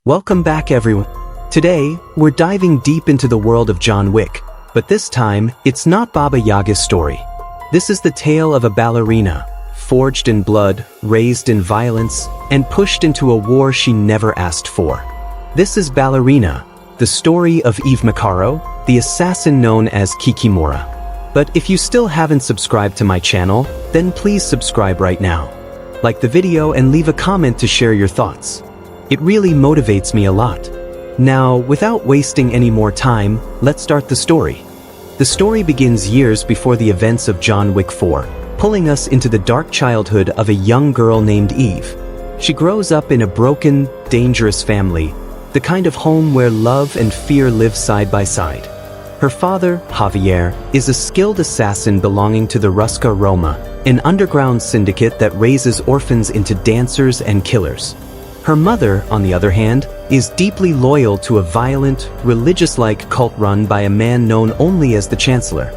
Welcome back everyone. Today, we're diving deep into the world of John Wick, but this time, it's not Baba Yaga's story. This is the tale of a ballerina, forged in blood, raised in violence, and pushed into a war she never asked for. This is Ballerina, the story of Eve Macarro, the assassin known as Kikimora. But if you still haven't subscribed to my channel, then please subscribe right now. Like the video and leave a comment to share your thoughts. It really motivates me a lot. Now, without wasting any more time, let's start the story. The story begins years before the events of John Wick 4, pulling us into the dark childhood of a young girl named Eve. She grows up in a broken, dangerous family, the kind of home where love and fear live side by side. Her father, Javier, is a skilled assassin belonging to the Ruska Roma, an underground syndicate that raises orphans into dancers and killers. Her mother, on the other hand, is deeply loyal to a violent, religious-like cult run by a man known only as the Chancellor.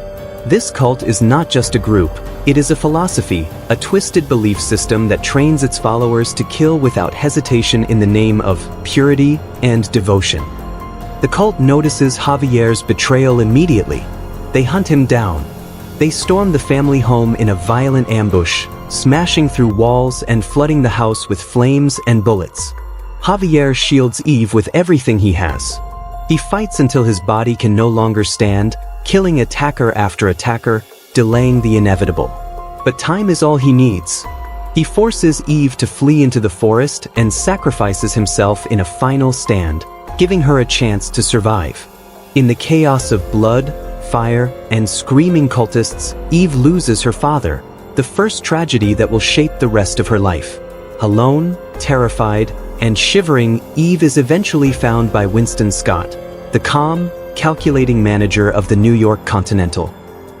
This cult is not just a group, it is a philosophy, a twisted belief system that trains its followers to kill without hesitation in the name of purity and devotion. The cult notices Javier's betrayal immediately. They hunt him down. They storm the family home in a violent ambush, smashing through walls and flooding the house with flames and bullets. Javier shields Eve with everything he has. He fights until his body can no longer stand, killing attacker after attacker, delaying the inevitable. But time is all he needs. He forces Eve to flee into the forest and sacrifices himself in a final stand, giving her a chance to survive. In the chaos of blood, fire, and screaming cultists, Eve loses her father, the first tragedy that will shape the rest of her life. Alone, terrified, and shivering, Eve is eventually found by Winston Scott, the calm, calculating manager of the New York Continental.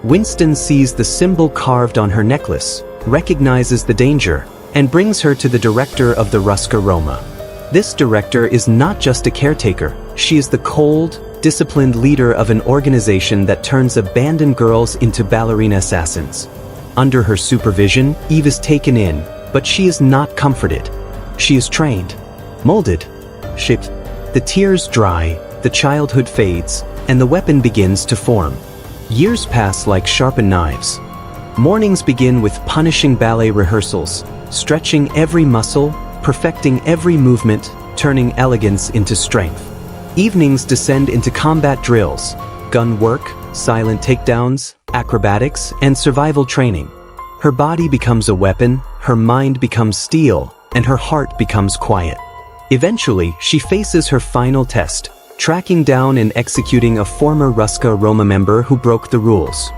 Winston sees the symbol carved on her necklace, recognizes the danger, and brings her to the director of the Ruska Roma. This director is not just a caretaker, she is the cold, disciplined leader of an organization that turns abandoned girls into ballerina assassins. Under her supervision, Eve is taken in, but she is not comforted. She is trained, molded, shaped. The tears dry, the childhood fades, and the weapon begins to form. Years pass like sharpened knives. Mornings begin with punishing ballet rehearsals, stretching every muscle, perfecting every movement, turning elegance into strength. Evenings descend into combat drills, gun work, silent takedowns, acrobatics, and survival training. Her body becomes a weapon, her mind becomes steel, and her heart becomes quiet. Eventually, she faces her final test, tracking down and executing a former Ruska Roma member who broke the rules.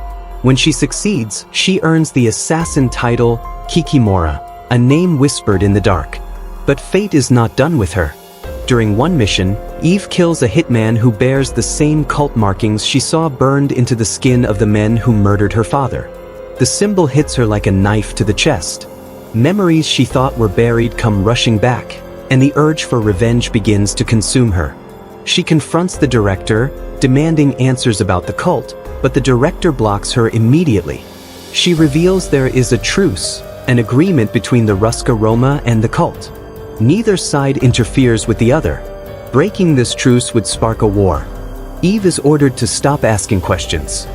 When she succeeds, she earns the assassin title Kikimora, a name whispered in the dark. But fate is not done with her. During one mission, Eve kills a hitman who bears the same cult markings she saw burned into the skin of the men who murdered her father. The symbol hits her like a knife to the chest. Memories she thought were buried come rushing back, and the urge for revenge begins to consume her. She confronts the director, demanding answers about the cult, but the director blocks her immediately. She reveals there is a truce, an agreement between the Ruska Roma and the cult. Neither side interferes with the other. Breaking this truce would spark a war. Eve is ordered to stop asking questions.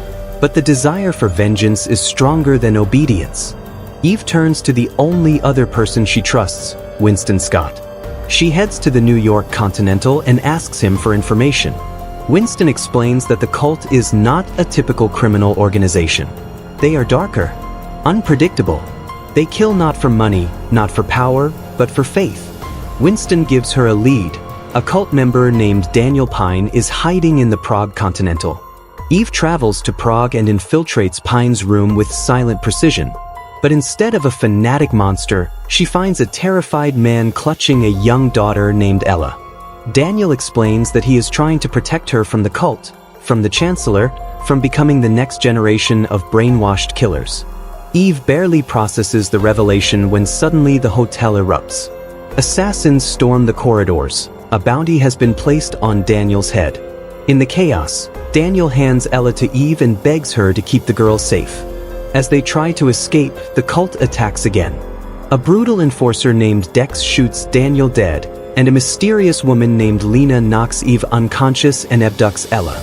But the desire for vengeance is stronger than obedience. Eve turns to the only other person she trusts, Winston Scott. She heads to the New York Continental and asks him for information. Winston explains that the cult is not a typical criminal organization. They are darker, unpredictable. They kill not for money, not for power, but for faith. Winston gives her a lead. A cult member named Daniel Pine is hiding in the Prague Continental. Eve travels to Prague and infiltrates Pine's room with silent precision. But instead of a fanatic monster, she finds a terrified man clutching a young daughter named Ella. Daniel explains that he is trying to protect her from the cult, from the Chancellor, from becoming the next generation of brainwashed killers. Eve barely processes the revelation when suddenly the hotel erupts. Assassins storm the corridors. A bounty has been placed on Daniel's head. In the chaos, Daniel hands Ella to Eve and begs her to keep the girl safe. As they try to escape, the cult attacks again. A brutal enforcer named Dex shoots Daniel dead, and a mysterious woman named Lena knocks Eve unconscious and abducts Ella.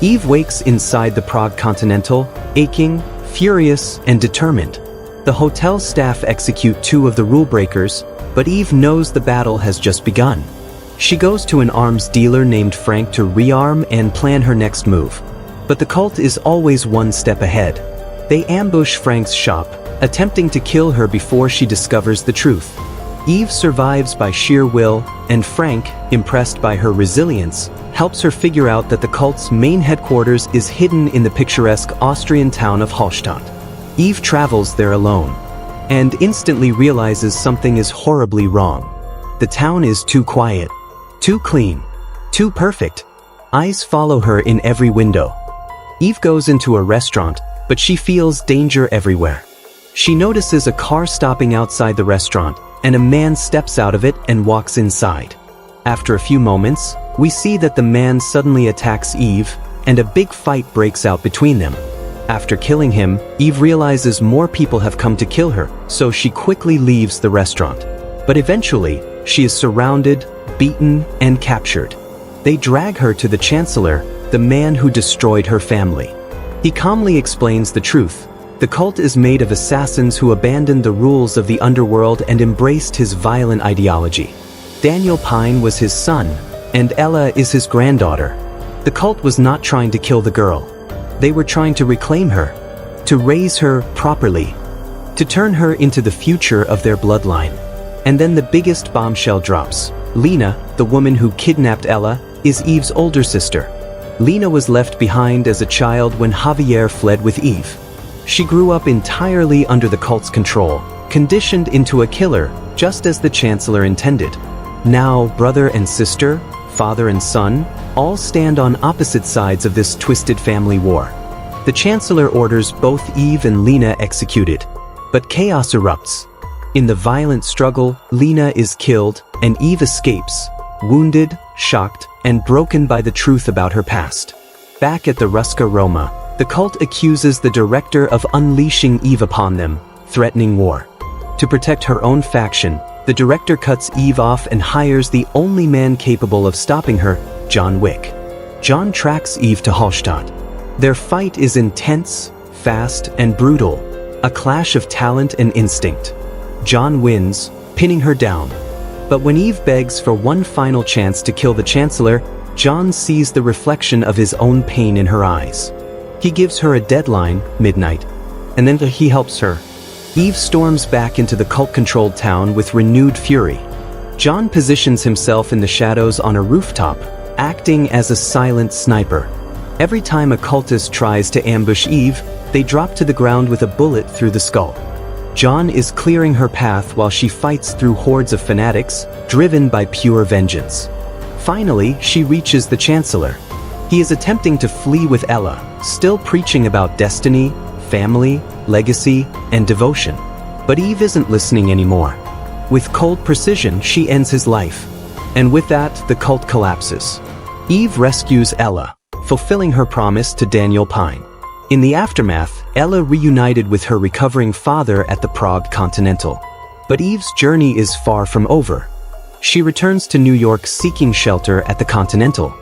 Eve wakes inside the Prague Continental, aching, furious, and determined. The hotel staff execute 2 of the rule breakers, but Eve knows the battle has just begun. She goes to an arms dealer named Frank to rearm and plan her next move. But the cult is always one step ahead. They ambush Frank's shop, attempting to kill her before she discovers the truth. Eve survives by sheer will, and Frank, impressed by her resilience, helps her figure out that the cult's main headquarters is hidden in the picturesque Austrian town of Hallstatt. Eve travels there alone, and instantly realizes something is horribly wrong. The town is too quiet, too clean, too perfect. Eyes follow her in every window. Eve goes into a restaurant, but she feels danger everywhere. She notices a car stopping outside the restaurant, and a man steps out of it and walks inside. After a few moments, we see that the man suddenly attacks Eve, and a big fight breaks out between them. After killing him, Eve realizes more people have come to kill her, so she quickly leaves the restaurant. But eventually, she is surrounded, beaten, and captured. They drag her to the Chancellor, the man who destroyed her family. He calmly explains the truth. The cult is made of assassins who abandoned the rules of the underworld and embraced his violent ideology. Daniel Pine was his son, and Ella is his granddaughter. The cult was not trying to kill the girl. They were trying to reclaim her, to raise her properly, to turn her into the future of their bloodline. And then the biggest bombshell drops. Lena, the woman who kidnapped Ella, is Eve's older sister. Lena was left behind as a child when Javier fled with Eve. She grew up entirely under the cult's control, conditioned into a killer, just as the Chancellor intended. Now, brother and sister, father and son, all stand on opposite sides of this twisted family war. The Chancellor orders both Eve and Lena executed, but chaos erupts. In the violent struggle, Lena is killed, and Eve escapes, wounded, shocked, and broken by the truth about her past. Back at the Ruska Roma, the cult accuses the director of unleashing Eve upon them, threatening war. To protect her own faction, the director cuts Eve off and hires the only man capable of stopping her, John Wick. John tracks Eve to Hallstatt. Their fight is intense, fast, and brutal, a clash of talent and instinct. John wins, pinning her down. But when Eve begs for one final chance to kill the Chancellor, John sees the reflection of his own pain in her eyes. He gives her a deadline, midnight, and then he helps her. Eve storms back into the cult-controlled town with renewed fury. John positions himself in the shadows on a rooftop, acting as a silent sniper. Every time a cultist tries to ambush Eve, they drop to the ground with a bullet through the skull. John is clearing her path while she fights through hordes of fanatics, driven by pure vengeance. Finally, she reaches the Chancellor. He is attempting to flee with Ella, still preaching about destiny, family, legacy, and devotion. But Eve isn't listening anymore. With cold precision, she ends his life. And with that, the cult collapses. Eve rescues Ella, fulfilling her promise to Daniel Pine. In the aftermath, Ella reunited with her recovering father at the Prague Continental. But Eve's journey is far from over. She returns to New York seeking shelter at the Continental.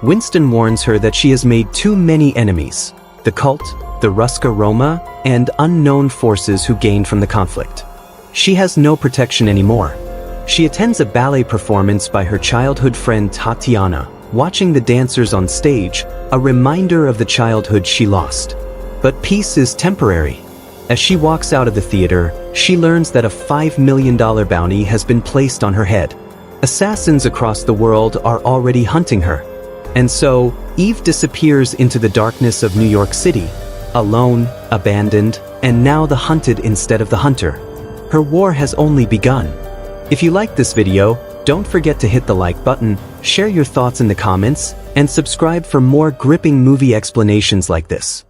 Winston warns her that she has made too many enemies: the cult, the Ruska Roma, and unknown forces who gained from the conflict. She has no protection anymore. She attends a ballet performance by her childhood friend Tatiana, watching the dancers on stage, a reminder of the childhood she lost. But peace is temporary. As she walks out of the theater, she learns that a $5 million bounty has been placed on her head. Assassins across the world are already hunting her. And so, Eve disappears into the darkness of New York City, alone, abandoned, and now the hunted instead of the hunter. Her war has only begun. If you liked this video, don't forget to hit the like button, share your thoughts in the comments, and subscribe for more gripping movie explanations like this.